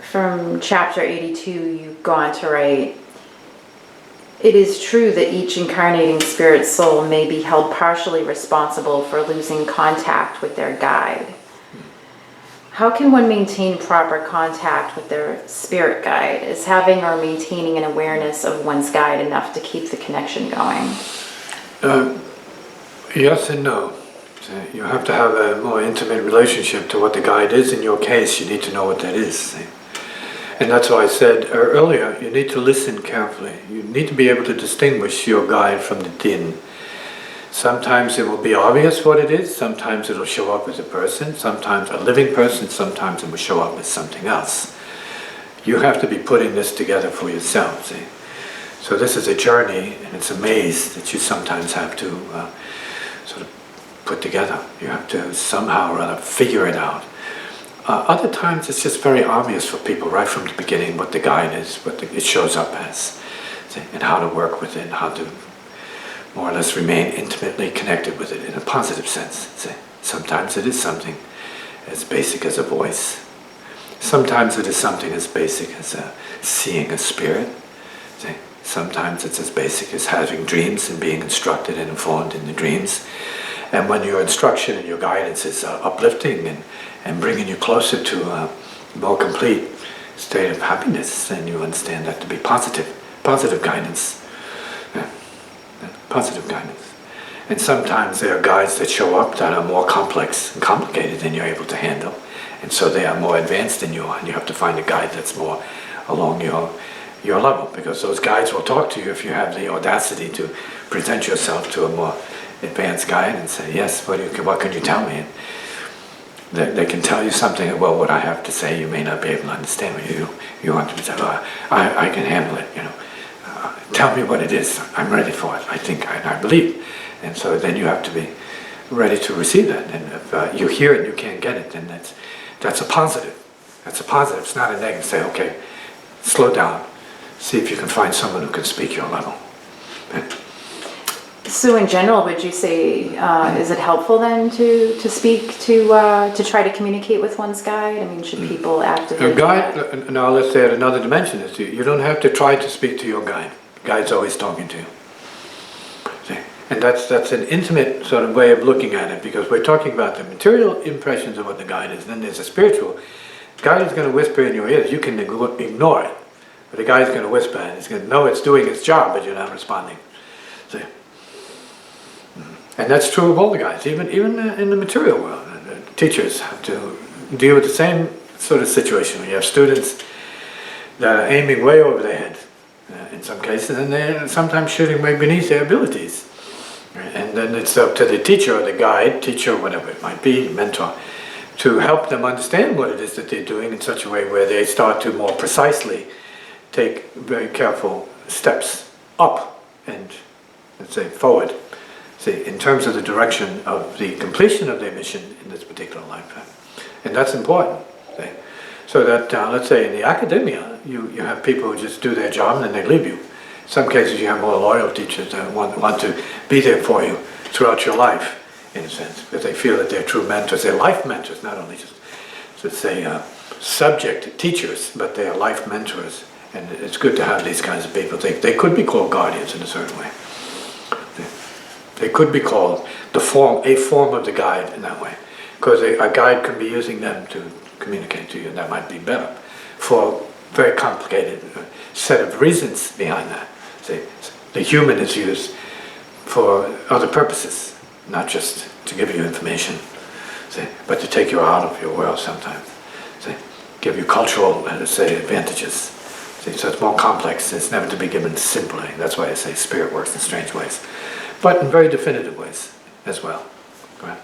from chapter 82, you go on to write, "It is true that each incarnating spirit soul may be held partially responsible for losing contact with their guide. How can one maintain proper contact with their spirit guide? Is having or maintaining an awareness of one's guide enough to keep the connection going?" Yes and no. You have to have a more intimate relationship to what the guide is. In your case, you need to know what that is. And that's why I said earlier, you need to listen carefully. You need to be able to distinguish your guide from the din. Sometimes it will be obvious what it is, sometimes it will show up as a person, sometimes a living person, sometimes it will show up as something else. You have to be putting this together for yourself, see? So this is a journey, and it's a maze that you sometimes have to sort of put together. You have to somehow or other figure it out. Other times it's just very obvious for people right from the beginning what the guide is, what it shows up as, see? And how to work with it, and how to more or less remain intimately connected with it in a positive sense. See? Sometimes it is something as basic as a voice. Sometimes it is something as basic as seeing a spirit. See? Sometimes it's as basic as having dreams and being instructed and informed in the dreams. And when your instruction and your guidance is uplifting and bringing you closer to a more complete state of happiness, then you understand that to be positive guidance. Positive guidance. And sometimes there are guides that show up that are more complex and complicated than you're able to handle. And so they are more advanced than you are, and you have to find a guide that's more along your level, because those guides will talk to you if you have the audacity to present yourself to a more advanced guide and say, yes, what can you tell me? And they can tell you something, well, what I have to say you may not be able to understand. You want to say, oh, I can handle it, you know. Tell me what it is. I'm ready for it. I think, I believe. And so then you have to be ready to receive that. And if you hear it and you can't get it, then that's a positive. That's a positive. It's not a negative. Say, okay, slow down. See if you can find someone who can speak your level. So in general, would you say, is it helpful then to speak, to try to communicate with one's guide? I mean, should people actively A guide, now let's say at another dimension, is you don't have to try to speak to your guide. The guide's always talking to you. See? And that's an intimate sort of way of looking at it, because we're talking about the material impressions of what the guide is. Then there's a spiritual. The guide is going to whisper in your ears. You can ignore it. But the guide's going to whisper, and it's going to know it's doing its job, but you're not responding. See? And that's true of all the guides, even in the material world. Teachers have to deal with the same sort of situation. You have students that are aiming way over their head, in some cases, and they're sometimes shooting way beneath their abilities. And then it's up to the teacher or the guide, teacher, whatever it might be, mentor, to help them understand what it is that they're doing in such a way where they start to more precisely take very careful steps up and, let's say, forward. See, in terms of the direction of the completion of their mission in this particular lifetime. And that's important. See? So that, let's say in the academia, you have people who just do their job and then they leave you. In some cases you have more loyal teachers that want to be there for you throughout your life, in a sense, because they feel that they're true mentors. They're life mentors, not only just, let's say, subject teachers, but they are life mentors. And it's good to have these kinds of people. They could be called guardians in a certain way. They could be called a form of the guide in that way, because a guide can be using them to communicate to you, and that might be better for a very complicated set of reasons behind that. See, the human is used for other purposes, not just to give you information, see, but to take you out of your world sometimes. See, give you cultural, let's say, advantages. See, so it's more complex. It's never to be given simply. That's why I say spirit works in strange ways, but in very definitive ways as well. Go ahead.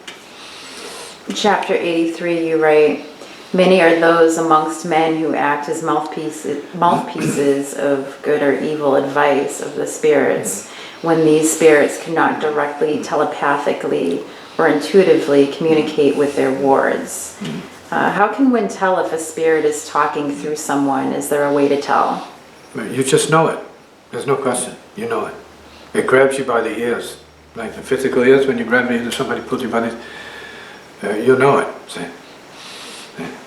In chapter 83, you write, "Many are those amongst men who act as mouthpieces of good or evil advice of the spirits, when these spirits cannot directly, telepathically, or intuitively communicate with their wards. How can one tell if a spirit is talking through someone? Is there a way to tell?" You just know it. There's no question. You know it. It grabs you by the ears, like the physical ears when you grab the ears, somebody pulls you by the ears. You know it. See?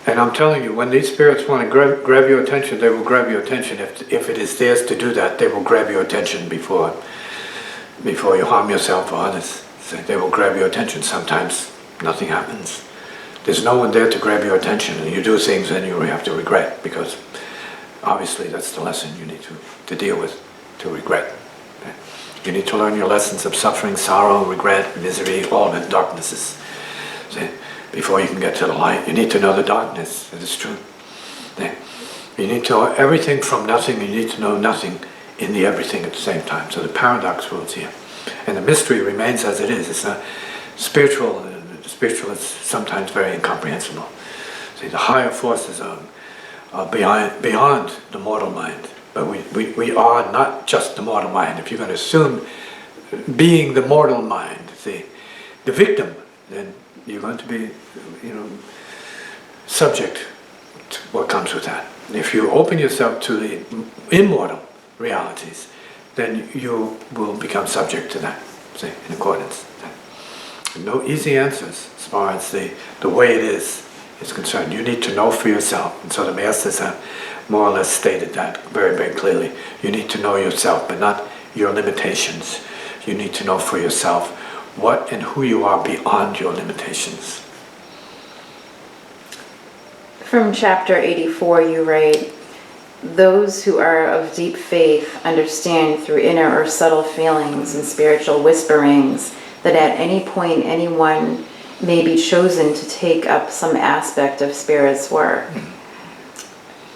And I'm telling you, when these spirits want to grab your attention, they will grab your attention. If it is theirs to do that, they will grab your attention before you harm yourself or others. So they will grab your attention. Sometimes nothing happens. There's no one there to grab your attention, and you do things and you have to regret, because obviously that's the lesson you need to deal with, to regret. You need to learn your lessons of suffering, sorrow, regret, misery, all the darknesses. See, before you can get to the light, you need to know the darkness. That is true. You need to know everything from nothing. You need to know nothing in the everything at the same time. So the paradox rules here, and the mystery remains as it is. It's not spiritual. The spiritual is sometimes very incomprehensible. See, the higher forces are beyond the mortal mind. But we are not just the mortal mind. If you're going to assume being the mortal mind, see, the victim, then you're going to be, subject to what comes with that. If you open yourself to the immortal realities, then you will become subject to that, see, in accordance. No easy answers as far as the way it is concerned. You need to know for yourself. And so the Masters have more or less stated that very, very clearly. You need to know yourself, but not your limitations. You need to know for yourself what and who you are beyond your limitations. From chapter 84, you write, "Those who are of deep faith understand through inner or subtle feelings and spiritual whisperings that at any point anyone may be chosen to take up some aspect of Spirit's work."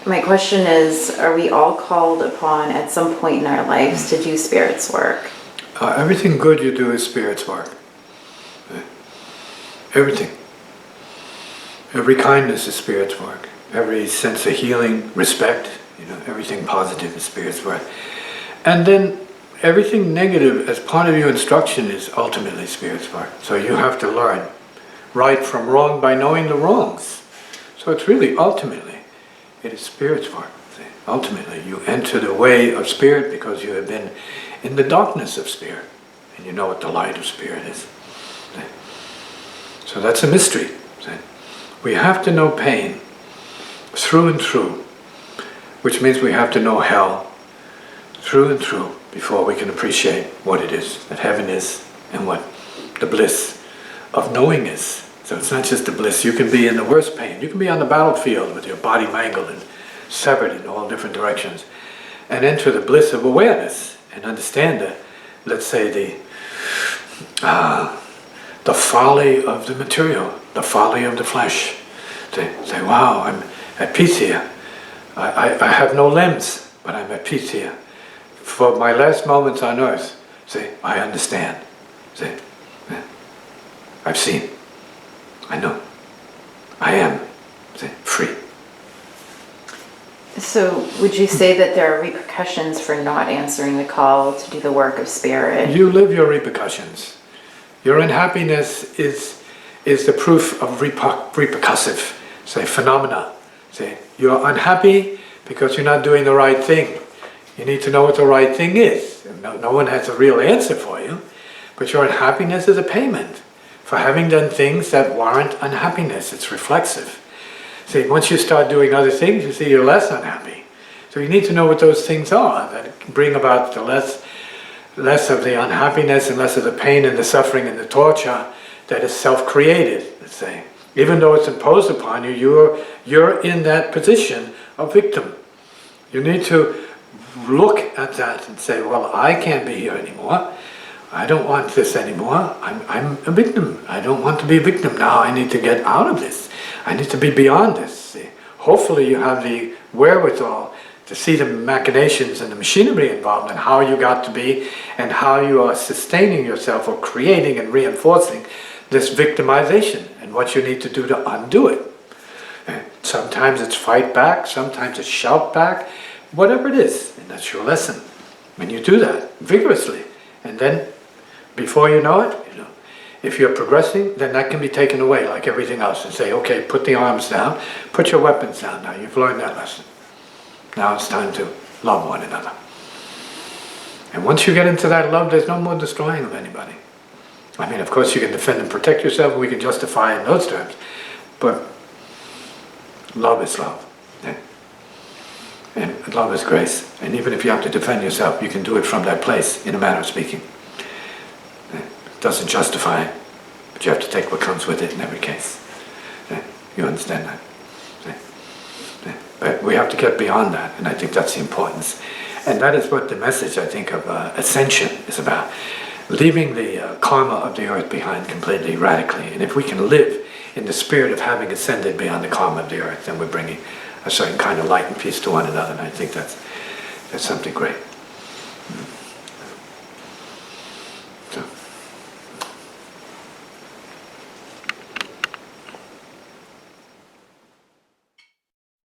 My question is, are we all called upon at some point in our lives to do Spirit's work? Everything good you do is Spirit's work. Everything. Every kindness is Spirit's work. Every sense of healing, respect, everything positive is Spirit's work. And then everything negative as part of your instruction is ultimately Spirit's work. So you have to learn right from wrong by knowing the wrongs. So it's really ultimately, it is Spirit's work. See? Ultimately, you enter the way of Spirit because you have been in the darkness of Spirit, and you know what the light of Spirit is. See? So that's a mystery. See? We have to know pain through and through, which means we have to know hell through and through before we can appreciate what it is, that heaven is, and what the bliss of knowing is. So it's not just the bliss. You can be in the worst pain. You can be on the battlefield with your body mangled and severed in all different directions, and enter the bliss of awareness and understand let's say the folly of the material, the folly of the flesh. Say, wow, I'm at peace here. I have no limbs, but I'm at peace here. For my last moments on earth, say, I understand. Say, I've seen. I know. I am, say, free. So would you say that there are repercussions for not answering the call to do the work of Spirit? You live your repercussions. Your unhappiness is the proof of repercussive, say, phenomena. Say, you're unhappy because you're not doing the right thing. You need to know what the right thing is. No one has a real answer for you, but your unhappiness is a payment for having done things that warrant unhappiness. It's reflexive. See, once you start doing other things, you see you're less unhappy. So you need to know what those things are that bring about the less of the unhappiness and less of the pain and the suffering and the torture that is self-created, let's say. Even though it's imposed upon you, you're in that position of victim. You need to look at that and say, well, I can't be here anymore. I don't want this anymore. I'm a victim. I don't want to be a victim now. I need to get out of this. I need to be beyond this. See? Hopefully you have the wherewithal to see the machinations and the machinery involved and how you got to be and how you are sustaining yourself or creating and reinforcing this victimization and what you need to do to undo it. And sometimes it's fight back, sometimes it's shout back, whatever it is, and that's your lesson. When you do that vigorously, and then before you know it, if you're progressing, then that can be taken away like everything else and say, okay, put the arms down, put your weapons down now, you've learned that lesson. Now it's time to love one another. And once you get into that love, there's no more destroying of anybody. I mean, of course you can defend and protect yourself, and we can justify in those terms, but love is love. Yeah. And love is grace. And even if you have to defend yourself, you can do it from that place, in a manner of speaking. It doesn't justify it, but you have to take what comes with it in every case. You understand that? But we have to get beyond that, and I think that's the importance. And that is what the message, I think, of ascension is about. Leaving the karma of the earth behind completely, radically. And if we can live in the spirit of having ascended beyond the karma of the earth, then we're bringing a certain kind of light and peace to one another, and I think that's something great.